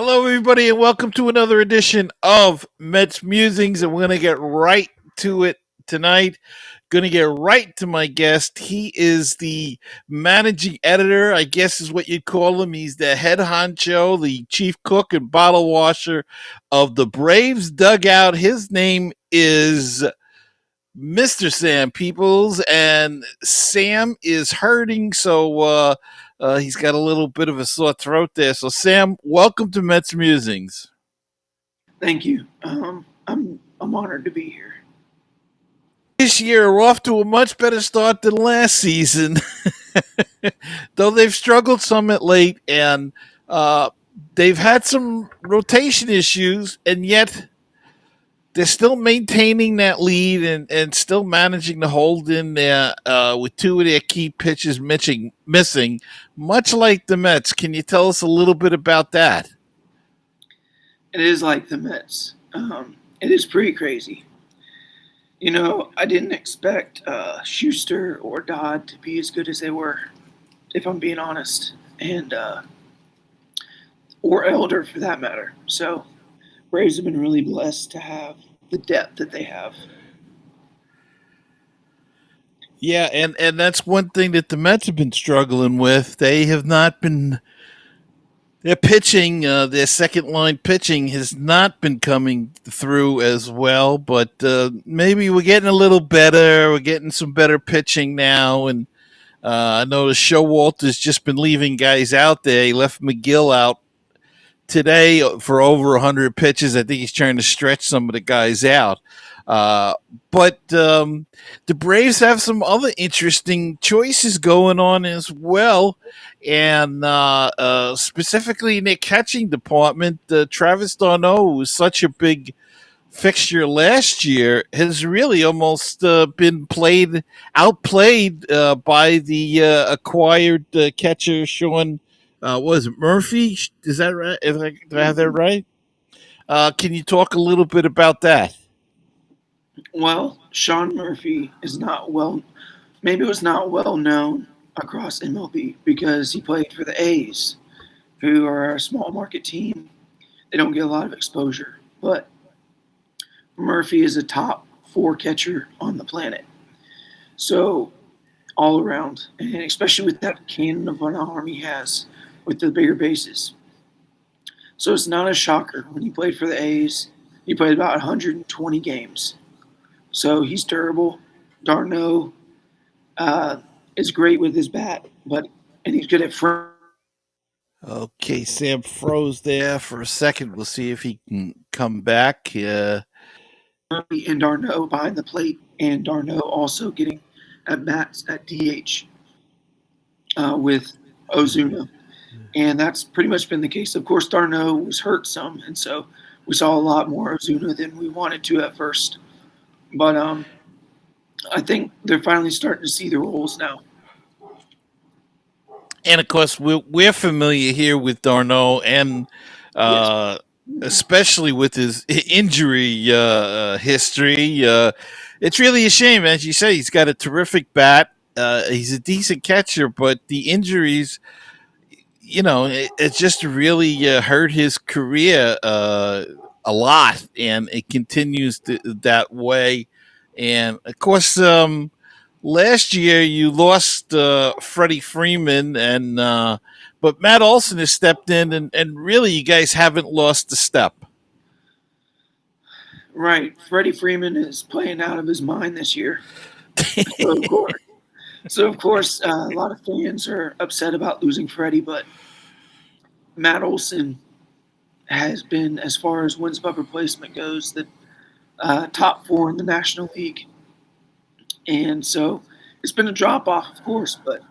Hello, everybody, and welcome to another edition of Mets Musings. And we're going to get right to it tonight. Going to get right to my guest. He is the managing editor, I guess is what you'd call him. He's the head honcho, the chief cook and bottle washer of the Braves Dugout. His name is Mr. Sam Peebles, and Sam is hurting, so he's got a little bit of a sore throat there. So, Sam, welcome to Mets Musings. Thank you. I'm honored to be here. This year, we're off to a much better start than last season, though they've struggled some at late, and uh, they've had some rotation issues, and yet they're still maintaining that lead and still managing to hold in there with two of their key pitches missing, much like the Mets. Can you tell us a little bit about that? It is like the Mets. It is pretty crazy. I didn't expect Schuster or Dodd to be as good as they were, if I'm being honest, and or Elder for that matter. So, Braves have been really blessed to have the depth that they have. Yeah, and that's one thing that the Mets have been struggling with. They have not been their pitching, their second line pitching has not been coming through as well. But maybe we're getting a little better. We're getting some better pitching now, and I noticed Showalter's just been leaving guys out there. He left McGill out today for over 100 pitches. I think he's trying to stretch some of the guys out. Uh, but the Braves have some other interesting choices going on as well. And specifically in their catching department, Travis d'Arnaud, who was such a big fixture last year, has really almost been outplayed by the acquired catcher Sean. Was it Murphy? Is that right? Do I have that right? Can you talk a little bit about that? Well, Sean Murphy is not well. Maybe was not well known across MLB because he played for the A's, who are a small market team. They don't get a lot of exposure, but Murphy is a top four catcher on the planet. So all around, and especially with that cannon of an arm he has with the bigger bases. So it's not a shocker when he played for the A's. He played about 120 games. So he's durable. d'Arnaud is great with his bat, and he's good at front. Okay, Sam froze there for a second. We'll see if he can come back. And d'Arnaud behind the plate, and d'Arnaud also getting at bats at DH with Ozuna. And that's pretty much been the case. Of course, d'Arnaud was hurt some, and so we saw a lot more Ozuna than we wanted to at first. But I think they're finally starting to see the roles now. And of course, we're familiar here with d'Arnaud, and Yes. uh, especially with his injury history. It's really a shame, as you say. He's got a terrific bat. He's a decent catcher, but the injuries, it just really hurt his career a lot, and it continues that way. And of course, last year you lost Freddie Freeman, and but Matt Olson has stepped in, and really you guys haven't lost a step. Right. Freddie Freeman is playing out of his mind this year. So of course, a lot of fans are upset about losing Freddie, but Matt Olson has been, as far as wins above replacement goes, the top four in the National League. And so it's been a drop off, of course, but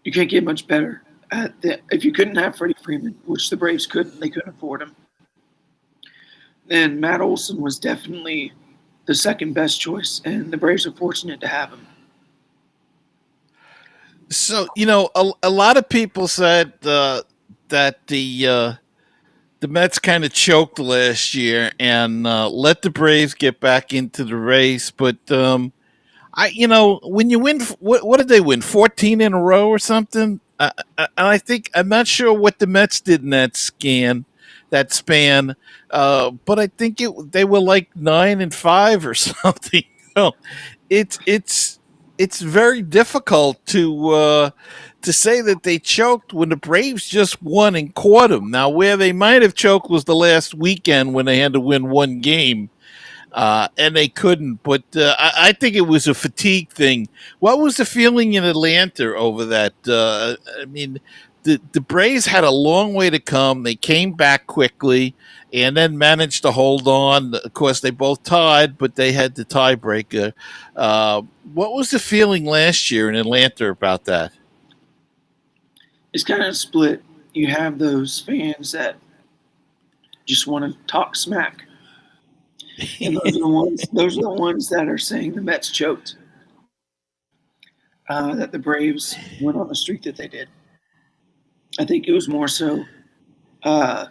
you can't get much better. If you couldn't have Freddie Freeman, which the Braves couldn't, they couldn't afford him, then Matt Olson was definitely the second best choice, and the Braves are fortunate to have him. So a lot of people said that the Mets kind of choked last year and let the Braves get back into the race, but when you win, what did they win? 14 in a row or something? And I think I'm not sure what the Mets did in that scan. that span. But I think they were like 9-5 or something. So it's very difficult to say that they choked when the Braves just won and caught them. Now, where they might have choked was the last weekend when they had to win one game, and they couldn't. But I think it was a fatigue thing. What was the feeling in Atlanta over that? I mean, the Braves had a long way to come. They came back quickly and then managed to hold on. Of course, they both tied, but they had the tiebreaker. What was the feeling last year in Atlanta about that? It's kind of split. You have those fans that just want to talk smack, and those are the ones. Those are the ones that are saying the Mets choked, that the Braves went on the streak that they did. I think it was more so. Uh,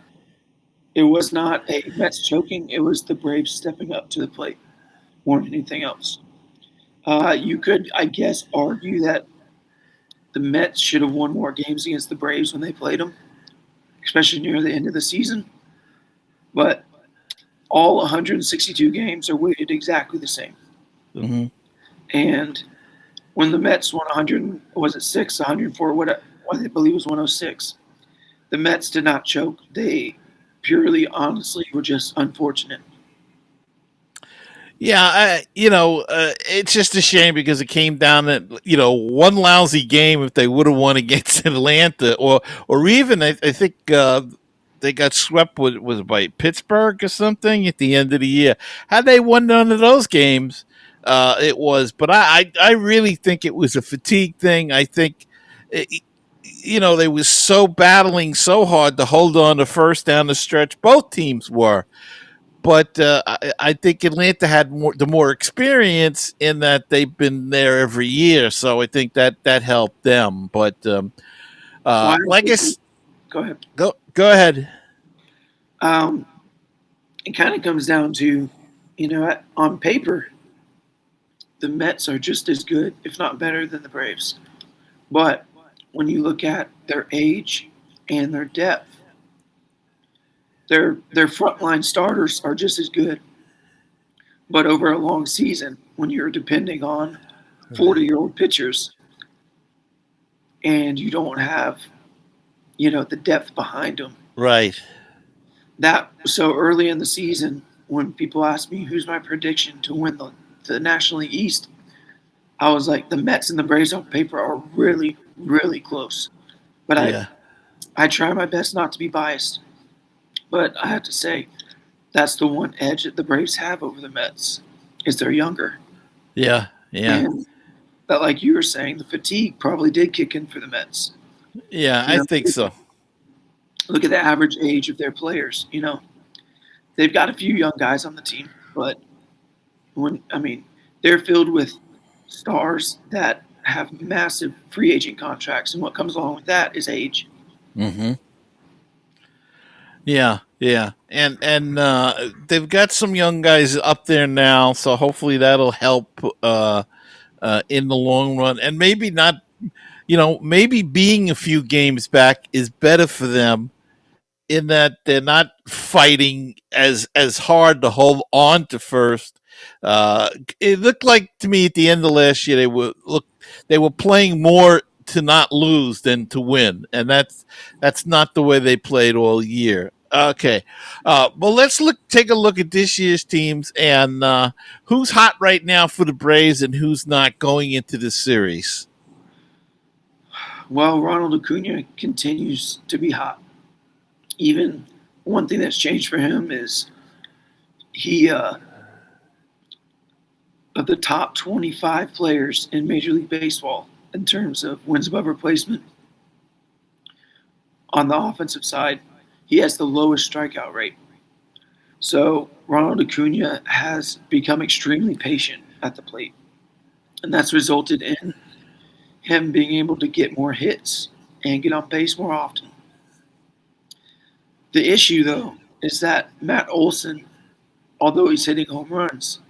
it was not a Mets choking. It was the Braves stepping up to the plate more than anything else. You could, I guess, argue that the Mets should have won more games against the Braves when they played them, especially near the end of the season. But all 162 games are weighted exactly the same. Mm-hmm. And when the Mets won 100, was it 104, what I believe it was 106, the Mets did not choke. They purely, honestly, were just unfortunate. Yeah, it's just a shame because it came down to one lousy game if they would have won against Atlanta, or even I think they got swept with was it by Pittsburgh or something at the end of the year. Had they won none of those games, it was. But I really think it was a fatigue thing. I think. It, they was so battling so hard to hold on to first down the stretch. Both teams were, but I think Atlanta had the more experience in that they've been there every year, so I think that helped them. But Well, I like I also think, go ahead. go ahead. Um, it kind of comes down to, on paper, the Mets are just as good, if not better, than the Braves. But when you look at their age and their depth, their frontline starters are just as good. But over a long season, when you're depending on 40-year-old pitchers and you don't have, the depth behind them, Right. that so early in the season, when people ask me who's my prediction to win the National League East, I was like the Mets and the Braves on paper are really, really close. But Yeah. I try my best not to be biased. But I have to say that's the one edge that the Braves have over the Mets is they're younger. Yeah. Yeah. And that, like you were saying, the fatigue probably did kick in for the Mets. Yeah. You I know, think so. look at the average age of their players. They've got a few young guys on the team, but they're filled with stars that have massive free agent contracts, and what comes along with that is age. Hmm. Yeah. Yeah. And they've got some young guys up there now, so hopefully that'll help in the long run, and maybe not. Maybe being a few games back is better for them in that they're not fighting as hard to hold on to first. Uh, it looked like to me at the end of last year they were playing more to not lose than to win, and that's not the way they played all year. Okay, well let's take a look at this year's teams and who's hot right now for the Braves and who's not going into the series. Well, Ronald Acuna continues to be hot. Even one thing that's changed for him is he of the top 25 players in Major League Baseball in terms of wins above replacement on the offensive side, he has the lowest strikeout rate. So Ronald Acuna has become extremely patient at the plate, and that's resulted in him being able to get more hits and get on base more often. The issue, though, is that Matt Olson, although he's hitting home runs,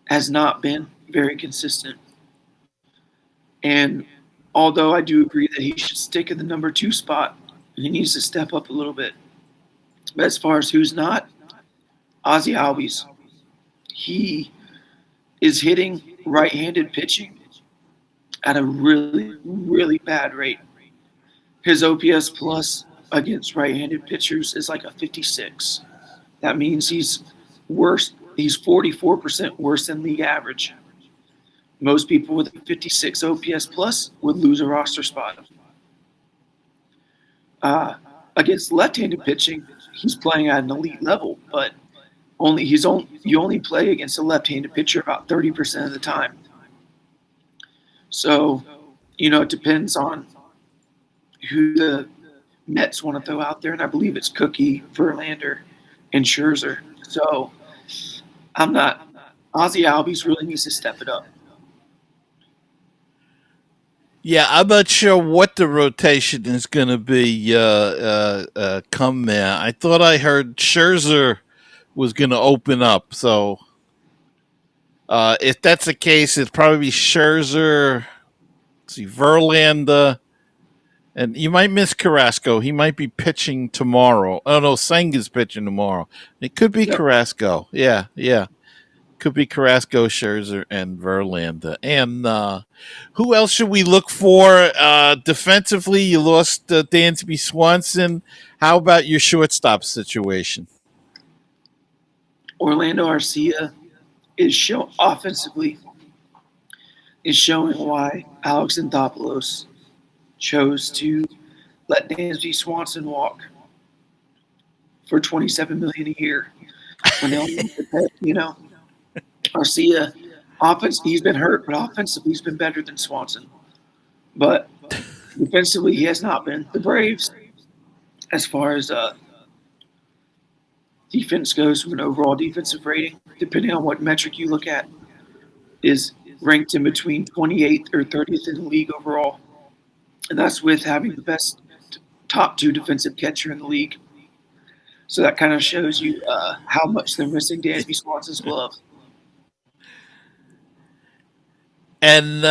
has not been very consistent. And although I do agree that he should stick in the number two spot, he needs to step up a little bit. But as far as who's not, Ozzy Albies, he is hitting right-handed pitching at a really, really bad rate. His OPS plus against right-handed pitchers is like a 56. That means he's worse. He's 44% worse than league average. Most people with a 56 OPS plus would lose a roster spot. Uh, Against left-handed pitching, he's playing at an elite level, but you only play against a left-handed pitcher about 30% of the time. So, it depends on who the Mets want to throw out there, and I believe it's Cookie, Verlander, and Scherzer. So, I'm not. Ozzy Albies really needs to step it up. Yeah, I'm not sure what the rotation is going to be come there. I thought I heard Scherzer was going to open up. So if that's the case, it'd probably be Scherzer, let's see, Verlander, and you might miss Carrasco. He might be pitching tomorrow. Oh, no, Senga's pitching tomorrow. It could be Yep. Carrasco. Yeah, yeah. Could be Carrasco, Scherzer, and Verlander. And who else should we look for defensively? You lost Dansby Swanson. How about your shortstop situation? Orlando Arcia offensively is showing why Alex Anthopoulos chose to let Dansby Swanson walk for $27 million a year when they only Arcia he's been hurt, but offensively he's been better than Swanson. But defensively he has not been. The Braves, as far as defense goes from an overall defensive rating, depending on what metric you look at, is ranked in between 28th or 30th in the league overall. And that's with having the best top two defensive catcher in the league. So that kind of shows you how much they're missing Dansby Swanson's glove. And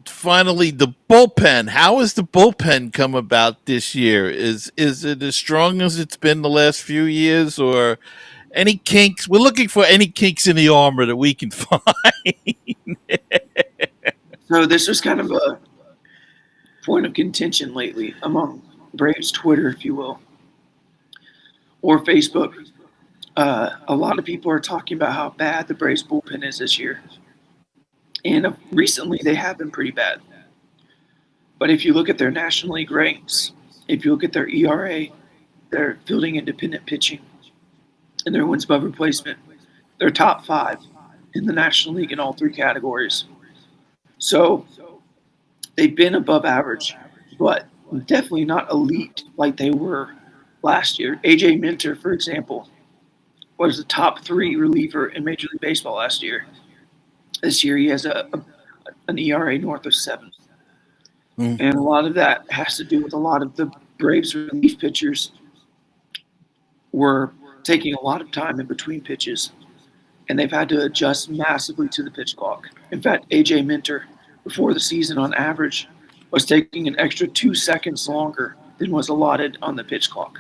finally, the bullpen. How has the bullpen come about this year? Is it as strong as it's been the last few years, or any kinks? We're looking for any kinks in the armor that we can find. So this was kind of a point of contention lately among Braves Twitter, if you will, or Facebook. A lot of people are talking about how bad the Braves bullpen is this year. And recently they have been pretty bad. But if you look at their National League ranks, if you look at their ERA, their fielding independent pitching, and their wins above replacement, they're top 5 in the National League in all 3 categories. So they've been above average, but definitely not elite like they were last year. AJ Minter, for example, was the top 3 reliever in Major League Baseball last year. This year he has an ERA north of 7. And a lot of that has to do with a lot of the Braves relief pitchers were taking a lot of time in between pitches, and they've had to adjust massively to the pitch clock. In fact, AJ Minter, before the season on average, was taking an extra 2 seconds longer than was allotted on the pitch clock.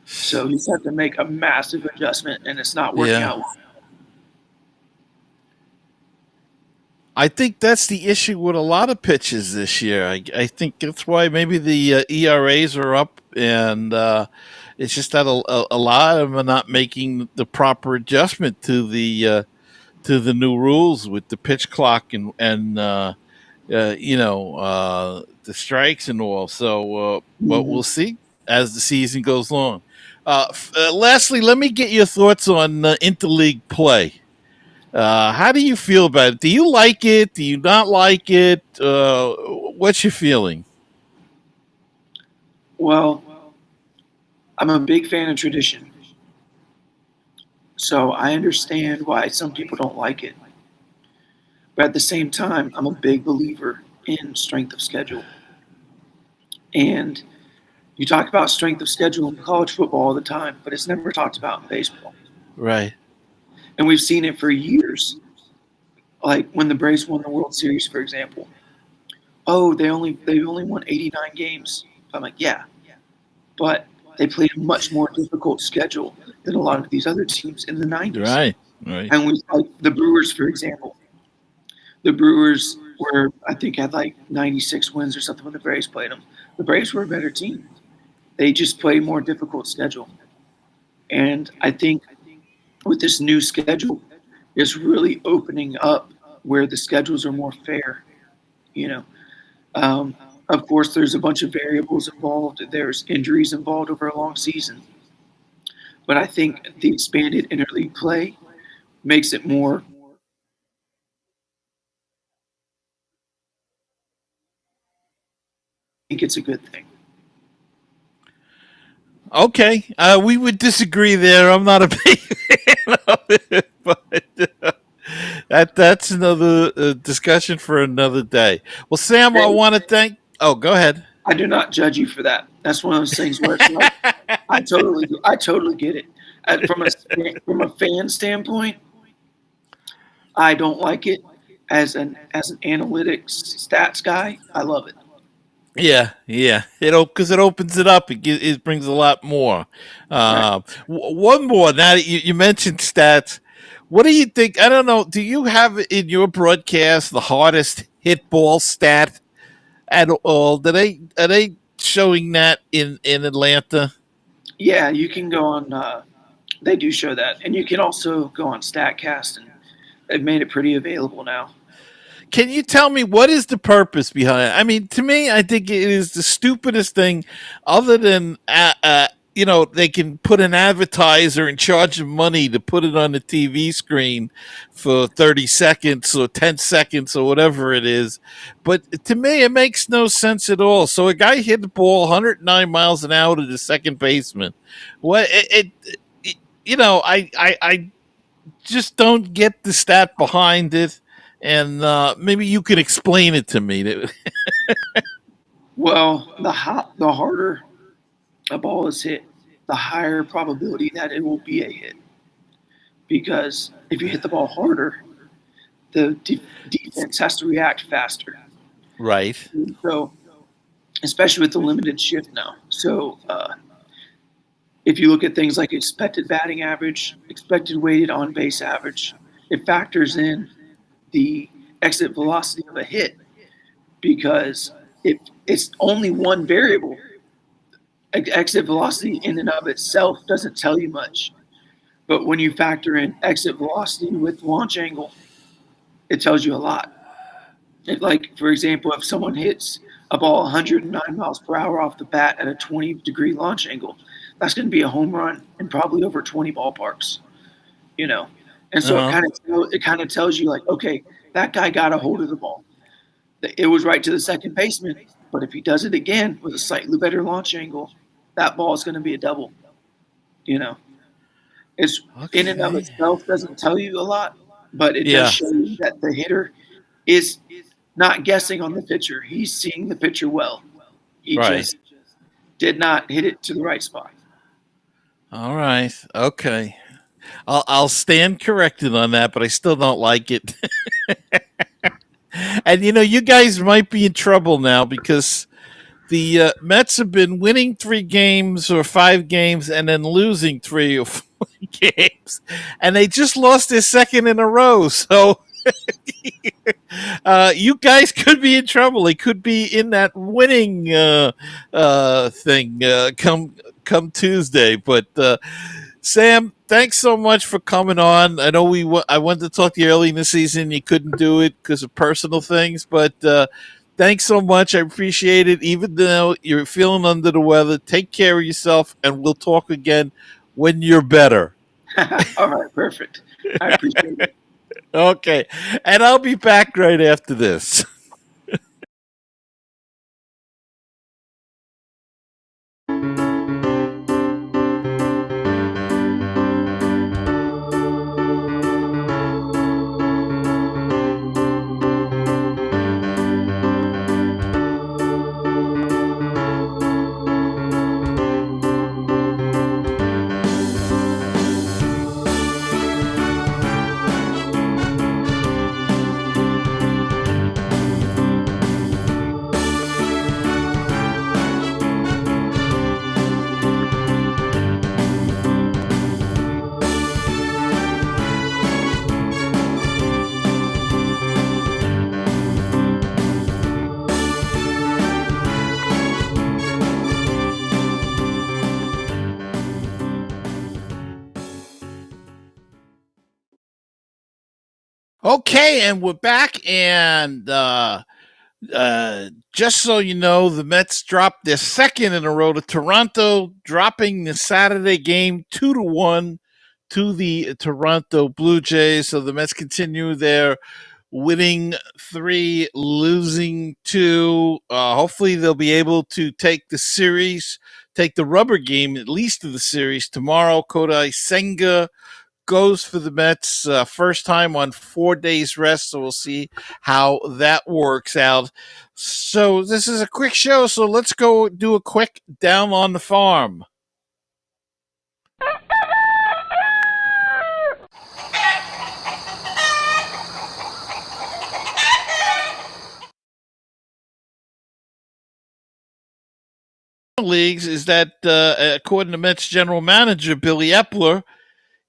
So he's had to make a massive adjustment, and it's not working out well. I think that's the issue with a lot of pitches this year. I think that's why maybe the ERAs are up, and it's just that a lot of them are not making the proper adjustment to the new rules with the pitch clock and the strikes and all. So, but we'll see as the season goes on. Lastly, let me get your thoughts on interleague play. How do you feel about it? Do you like it? Do you not like it? What's your feeling? Well, I'm a big fan of tradition. So I understand why some people don't like it. But at the same time, I'm a big believer in strength of schedule. And you talk about strength of schedule in college football all the time, but it's never talked about in baseball. Right. And we've seen it for years. Like when the Braves won the World Series, for example. Oh, they only won 89 games. I'm like, yeah. But they played a much more difficult schedule than a lot of these other teams in the 90s. Right. Right. And we like the Brewers, for example. The Brewers were, I think, had like 96 wins or something when the Braves played them. The Braves were a better team. They just played a more difficult schedule. And I think with this new schedule, it's really opening up where the schedules are more fair. You know, of course, there's a bunch of variables involved. There's injuries involved over a long season. But I think the expanded interleague play makes it more. I think it's a good thing. Okay, we would disagree there. I'm not a big fan of it, but that's another discussion for another day. Well, Sam, I Hey, want to thank. Oh, go ahead. I do not judge you for that. That's one of those things where it's like I totally get it. From a fan standpoint, I don't like it. As an analytics stats guy, I love it. Yeah, yeah. Because it opens it up. It brings a lot more. Right. One more. Now that you mentioned stats, what do you think? I don't know. Do you have in your broadcast the hardest hit ball stat at all? Are they showing that in Atlanta? Yeah, you can go on. They do show that, and you can also go on Statcast, and they've made it pretty available now. Can you tell me what is the purpose behind it? I mean, to me, I think it is the stupidest thing, other than they can put an advertiser and charge them money to put it on the TV screen for 30 seconds or 10 seconds or whatever it is. But to me, it makes no sense at all. So a guy hit the ball 109 miles an hour to the second baseman. What it I just don't get the stat behind it, and maybe you could explain it to me. Well, the harder a ball is hit, the higher probability that it will be a hit. Because if you hit the ball harder, the defense has to react faster. Right. So, especially with the limited shift now. So, if you look at things like expected batting average, expected weighted on base average, it factors in the exit velocity of a hit because if it's only one variable, exit velocity in and of itself doesn't tell you much. But when you factor in exit velocity with launch angle, it tells you a lot. Like, for example, if someone hits a ball 109 miles per hour off the bat at a 20-degree launch angle, that's going to be a home run in probably over 20 ballparks, you know. And so Uh-huh. it kind of tells you like, okay, that guy got a hold of the ball. It was right to the second baseman, but if he does it again with a slightly better launch angle, that ball is going to be a double. You know, it's in and of Okay. itself doesn't tell you a lot, but it does Yeah. show you that the hitter is not guessing on the pitcher. He's seeing the pitcher well. He Right. just did not hit it to the right spot. All right. Okay. I'll stand corrected on that, but I still don't like it. And you guys might be in trouble now because the Mets have been winning 3 games or 5 games and then losing 3 or 4 games, and they just lost their second in a row. So you guys could be in trouble. They could be in that winning thing come Tuesday. But Sam, thanks so much for coming on. I know I wanted to talk to you early in the season. You couldn't do it because of personal things, but thanks so much. I appreciate it. Even though you're feeling under the weather, take care of yourself, and we'll talk again when you're better. All right, perfect. I appreciate it. Okay, and I'll be back right after this. Okay, and we're back, and just so you know, the Mets dropped their second in a row to Toronto, dropping the Saturday game 2-1 to the Toronto Blue Jays. So the Mets continue their winning three, losing two. Hopefully, they'll be able to take the series, take the rubber game at least of the series tomorrow. Kodai Senga goes for the Mets, first time on 4 days rest. So we'll see how that works out. So this is a quick show. So let's go do a quick down on the farm. Leagues is that according to Mets general manager Billy Epler,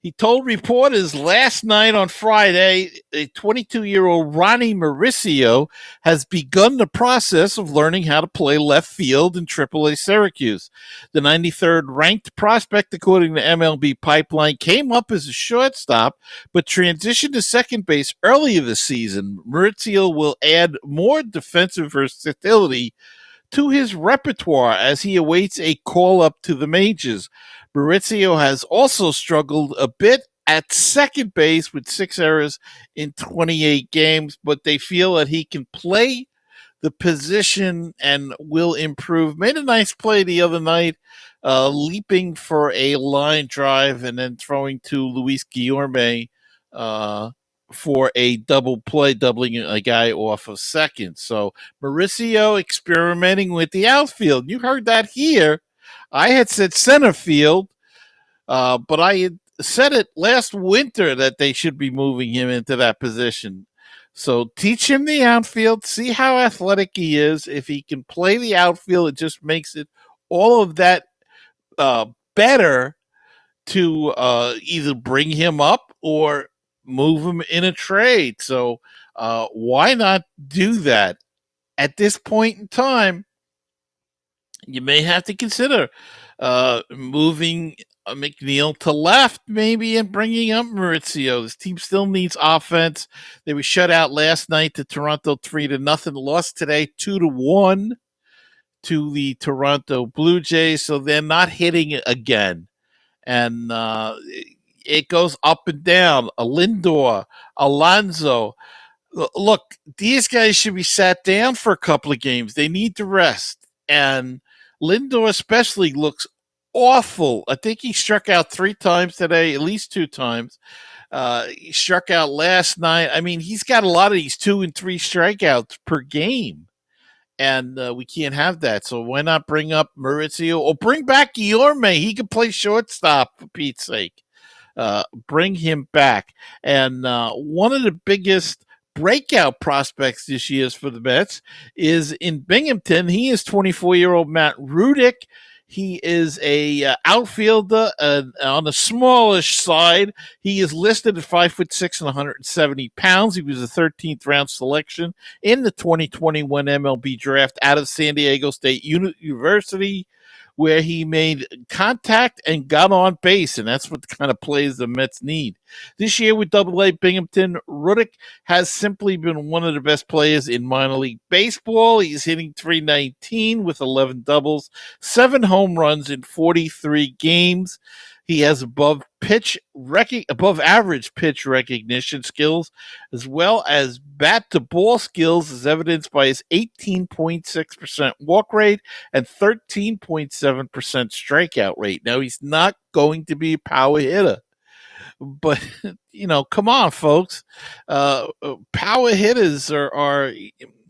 he told reporters last night on Friday a 22-year-old Ronnie Mauricio has begun the process of learning how to play left field in AAA Syracuse. The 93rd ranked prospect, according to MLB Pipeline, came up as a shortstop but transitioned to second base earlier this season. Mauricio will add more defensive versatility to his repertoire as he awaits a call up to the majors. Mauricio has also struggled a bit at second base with 6 errors in 28 games, but they feel that he can play the position and will improve. Made a nice play the other night, leaping for a line drive and then throwing to Luis Guillorme uh, for a double play, doubling a guy off of second. So Mauricio experimenting with the outfield. You heard that here. I had said center field, but I had said it last winter that they should be moving him into that position. So teach him the outfield, see how athletic he is. If he can play the outfield, it just makes it all of that uh, better to either bring him up or move him in a trade. So why not do that? At this point in time, you may have to consider moving McNeil to left, maybe, and bringing up Mauricio. This team still needs offense. They were shut out last night to Toronto 3-0. Lost today 2-1 to the Toronto Blue Jays. So they're not hitting again, and it goes up and down. A Lindor, Alonso. Look, these guys should be sat down for a couple of games. They need to rest. And Lindor especially looks awful. I think he struck out 3 times today, at least 2 times. He struck out last night. I mean, he's got a lot of these 2 and 3 strikeouts per game. And we can't have that. So why not bring up Mauricio or bring back Guillorme? He can play shortstop, for Pete's sake. Bring him back. And one of the biggest breakout prospects this year for the Mets is in Binghamton. He is 24-year-old Matt Rudick. He is a outfielder on the smallish side. He is listed at 5'6" and 170 pounds. He was a 13th round selection in the 2021 MLB draft out of San Diego State University, where he made contact and got on base, and that's what the kind of plays the Mets need. This year with Double-A Binghamton, Rudick has simply been one of the best players in minor league baseball. He's hitting .319 with 11 doubles, 7 home runs in 43 games. He has above average pitch recognition skills, as well as bat to ball skills, as evidenced by his 18.6% walk rate and 13.7% strikeout rate. Now, he's not going to be a power hitter, but come on, folks. Power hitters are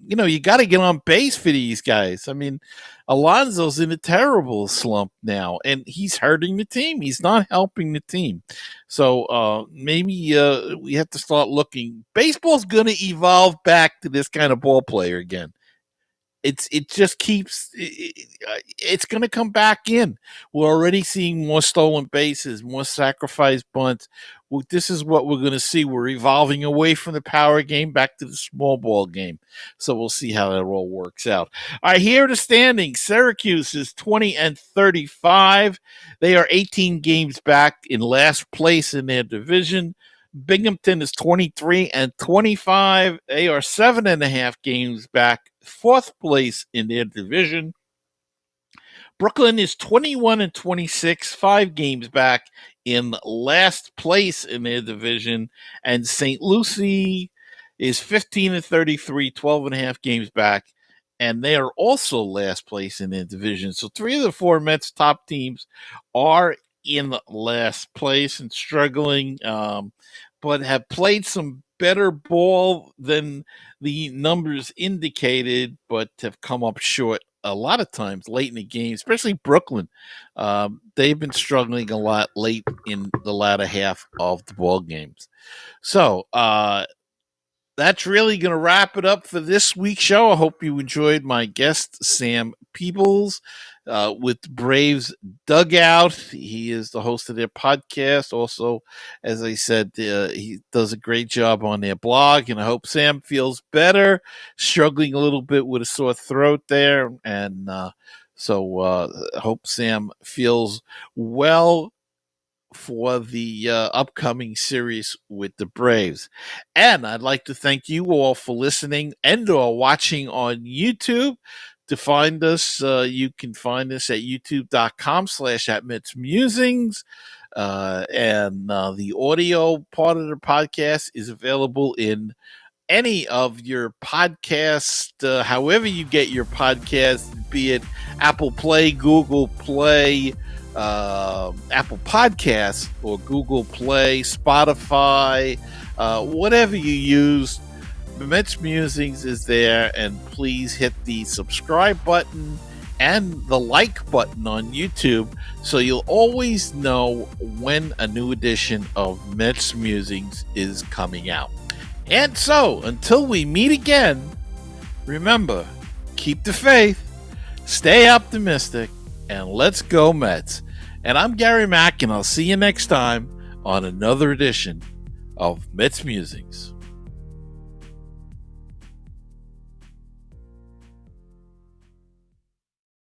you got to get on base for these guys. I mean, Alonso's in a terrible slump now, and he's hurting the team. He's not helping the team. So maybe we have to start looking. Baseball's going to evolve back to this kind of ball player again. It just keeps it's going to come back in. We're already seeing more stolen bases, more sacrifice bunts. Well, this is what we're going to see. We're evolving away from the power game back to the small ball game. So we'll see how that all works out. All right, here are the standings. Syracuse is 20-35. They are 18 games back in last place in their division. Binghamton is 23-25. They are 7.5 games back, fourth place in their division. Brooklyn is 21-26, 5 games back in last place in their division. And St. Lucie is 15-33, 12.5 games back. And they are also last place in their division. So 3 of the 4 Mets top teams are in last place and struggling, but have played some better ball than the numbers indicated, but have come up short a lot of times late in the game, especially Brooklyn. They've been struggling a lot late in the latter half of the ball games. So that's really going to wrap it up for this week's show. I hope you enjoyed my guest, Sam Peebles, with Braves Dugout. He is the host of their podcast. Also, as I said, he does a great job on their blog, and I hope Sam feels better, struggling a little bit with a sore throat there. And so I hope Sam feels well for the upcoming series with the Braves. And I'd like to thank you all for listening and or watching on YouTube. To find us, you can find us at youtube.com/MetsMusings. And the audio part of the podcast is available in any of your podcast, however you get your podcast, be it Apple Play, Google Play, Apple Podcasts, or Google Play, Spotify, whatever you use. Mets Musings is there, and please hit the subscribe button and the like button on YouTube so you'll always know when a new edition of Mets Musings is coming out. And so, until we meet again, remember, keep the faith, stay optimistic, and let's go Mets. And I'm Gary Mack, and I'll see you next time on another edition of Mets Musings.